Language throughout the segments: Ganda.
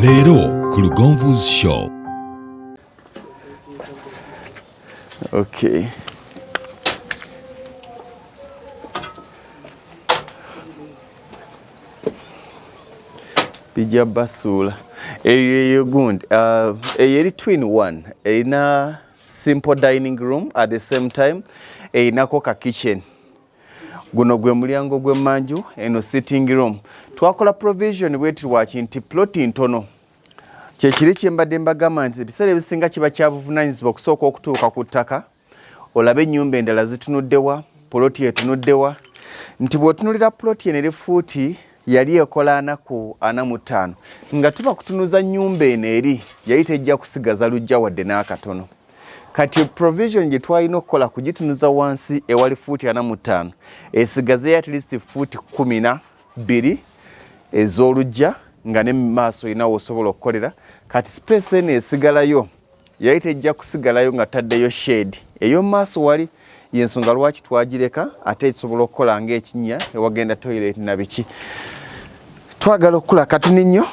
Leero ku Lugonvu's show. Okay. Bija basula. Eyo gundi. Eri twin one. Ina simple dining room at the same time. Ina koka kitchen. Guno gwe mulyango gwe manju eno sitting room. Twakola provision wetu wachi nti ploti ntono. Kyekiri kyembadde mbagamba nti ebiseera ebisinga kiba kyabuvunaanyizibwa okusooka okutuuka ku ttaka olabe ennyumba endala zitunuddewa poloti etunuddewa nti bw'otunulira poloti eno eri fuuti yali ekola 45 nga tuba kutunuza nnyumba eno eri yali tejja kusigaza lujja wadde n'akatono. Kati provision gye twalina okukola kugitunuza wansi ewali fuuti 45 esigazeyo at least fuuti 12 ez'olujja nga ne maaso inawo osobola okukolera. Kati space eno esigalayo yali tejja kusigalayo nga taddeyo shade eyo maaso wali yensonga lwaki twagireka ate ekisobola okukola ng'ekinnya ewagenda toilet na biki. Twagala okula katuni nnyo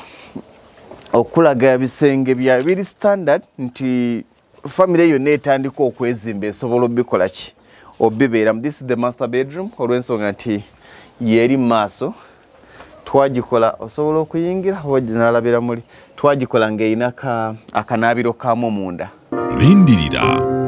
okulaga ebisenge bya biri standard nti family yonna etandika okwezimba esobola obikola ki obibeeramu. This is the master bedroom olw'ensonga nti yeri maaso twagikola osobola okuyingira wajja n'alabira muli twagikola ng'erina akanaabiro kaamu munda. Lindirira